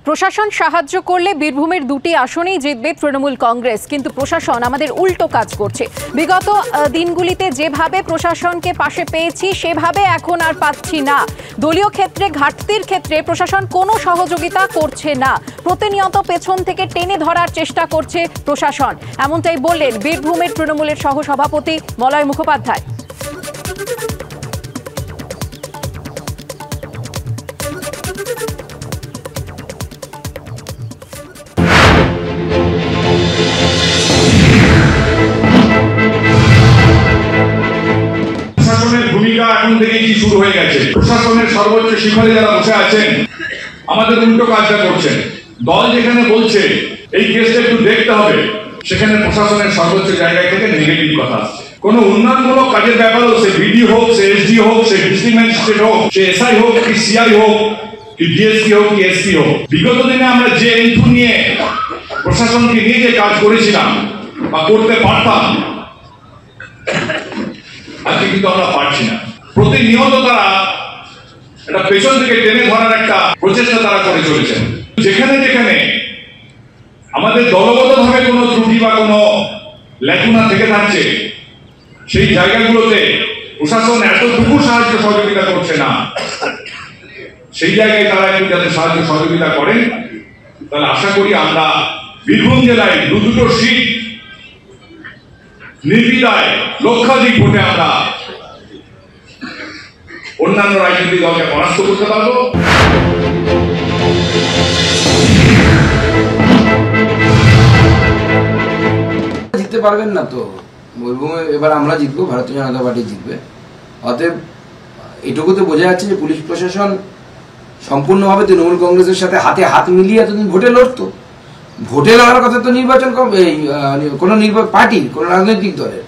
প্রশাসন সাহায্য করলে বীরভূমের দুটি আসনেই জিতবে তৃণমূল কংগ্রেস, কিন্তু প্রশাসন আমাদের উল্টো কাজ করছে। বিগত দিনগুলিতে যেভাবে প্রশাসনকে পাশে পেয়েছি সেভাবে এখন আর পাচ্ছি না। দলীয় ক্ষেত্রে ঘাটতির ক্ষেত্রে প্রশাসন কোনো সহযোগিতা করছে না, প্রতিনিয়ত পেছন থেকে টেনে ধরার চেষ্টা করছে প্রশাসন। এমনটাই বললেন বীরভূমের তৃণমূলের সহসভাপতি মলয় মুখোপাধ্যায়। ভূমিকা এখন থেকেই শুরু হয়ে গেছে। প্রশাসনের সর্বোচ্চ শিখরে যারা বসে আছেন আমাদের উল্টো কাজটা করছেন। দল যেখানে বলছে এই কেসটা একটু দেখতে হবে, সেখানে প্রশাসনের সর্বোচ্চ জায়গায় থেকে নেগেটিভ কথা আসছে। কোন উন্নয়নমূলক কাজের ব্যাপারেও সে বিডি হোক, সে এসডি হোক, সে ডিস্ট্রিক্ট ম্যাজিস্ট্রেট হোক, সে এসআই হোক কি সিআই হোক কি ডিএসপি হোক কি এসপি হোক, বিগত দিনে আমরা যে ইনপুট নিয়ে প্রশাসনকে নিয়ে যে কাজ করেছিলাম বা করতে পারতাম, আজকে কিন্তু আমরা পারছি না। প্রতিনিয়ত তারা এটা পেছন থেকে টেনে ধরার একটা প্রচেষ্টা তারা করে চলেছেন। যেখানে যেখানে আমাদের দলগতভাবে কোনো ত্রুটি বা কোনো ল্যাকুনা থেকে থাকছে, সেই জায়গাগুলোতে প্রশাসন এতটুকু সাহায্য সহযোগিতা করছে না, সেই জায়গায় তারা একটু যাতে সাহায্য সহযোগিতা করেন, তাহলে আশা করি আমরা বীরভূম জেলায় দুটো সিট নির্বিধায় লক্ষাধিক ভোটে আমরা অন্যান্য রাজনৈতিক দলকে পরাস্ত করতে পারবো। জিততে পারবেন না তো, বীরভূমে এবার আমরা জিতবো, ভারতীয় জনতা পার্টি জিতবে। অতএব এটুকু তো বোঝা যাচ্ছে যে পুলিশ প্রশাসন সম্পূর্ণভাবে তৃণমূল কংগ্রেসের সাথে হাতে হাত মিলিয়ে এতদিন ভোটে লড়তো। ভোটে লড়ার কথা তো নির্বাচন কোন পার্টির, কোন রাজনৈতিক দলের,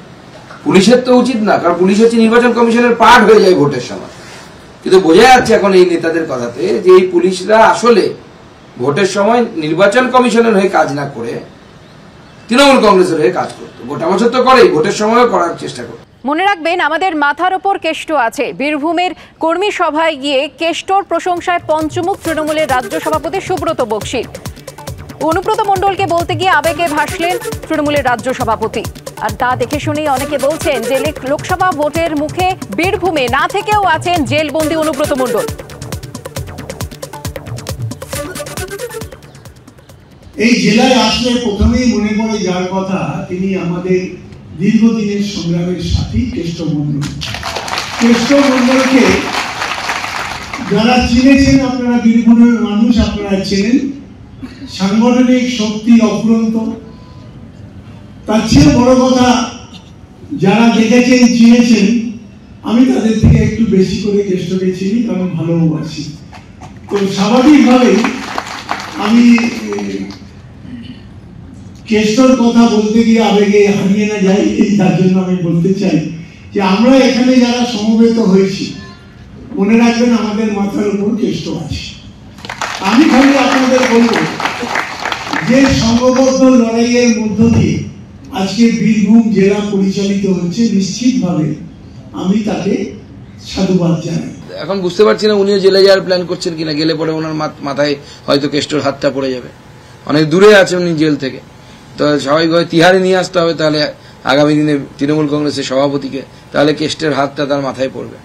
পুলিশের তো উচিত না, কারণ পুলিশ হচ্ছে নির্বাচন কমিশনের পার্ট হয়ে যায় ভোটের সময়। কিন্তু বোঝা যাচ্ছে এখন এই নেতাদের কথাতে যে এই পুলিশরা আসলে ভোটের সময় নির্বাচন কমিশনের হয়ে কাজ না করে তৃণমূল কংগ্রেসের হয়ে কাজ করতো। গোটা বছর তো করেই, ভোটের সময়ও করার চেষ্টা করতো। মনে রাখবেন, আমাদের মাথার ওপর কেষ্ট আছে। বীরভূমের কর্মী সভায় গিয়ে কেষ্টর প্রশংসায় পঞ্চমুখ তৃণমূলের রাজ্য সভাপতি সুব্রত বক্সী। অনুব্রত মণ্ডলকে বলতে গিয়ে আবেগে ভাসলেন তৃণমূলের রাজ্য সভাপতি। আর তা দেখে শুনেই অনেকে বলছেন যে লোকসভা ভোটের মুখে বীরভূমে না থেকেও আছেন জেলবন্দি অনুব্রত মণ্ডল। এই জেলায় আসলে প্রথমেই মনে পড়ে যার কথা, তিনি আমাদের দীর্ঘদিনের সংগ্রামের সাথী কেষ্ট মণ্ডল। কেষ্ট মণ্ডলকে যারা চিনেছেন, আপনারা বীরভূমের মানুষ, আপনারা চেনেন। সাংগঠনিক শক্তি অফুরন্ত। তার চেয়ে বড় কথা, যারা দেখেছেন চিনেছেন, আমি তাদের থেকে একটু বেশি করে কেষ্টকে চিনি, কারণ ভালোবাসি। তো স্বাভাবিকভাবে আমি কেষ্টর কথা বলতে গিয়ে আবেগে হারিয়ে না যাই, তার জন্য আমি বলতে চাই যে আমরা এখানে যারা সমবেত হয়েছি, মনে রাখবেন আমাদের মাথার উপর কেষ্ট আছে। আমি খালি আপনাদের বলব যে সংঘবদ্ধ লড়াইয়ের মধ্য দিয়ে আজকে বীরভূম জেলা পরিচালিত হচ্ছে, নিশ্চিতভাবে আমি তাকে সাধুবাদ জানাই। এখন বুঝতে পারছি না উনিও জেলে যাওয়ার প্ল্যান করছেন কিনা। গেলে পরে ওনার মাথায় হয়তো কেষ্টর হাতটা পড়ে যাবে। অনেক দূরে আছে উনি জেল থেকে, তো স্বাভাবিকভাবে তিহারে নিয়ে আসতে হবে। তাহলে আগামী দিনে তৃণমূল কংগ্রেসের সভাপতিকে, তাহলে কেষ্টের হাতটা তার মাথায় পড়বে।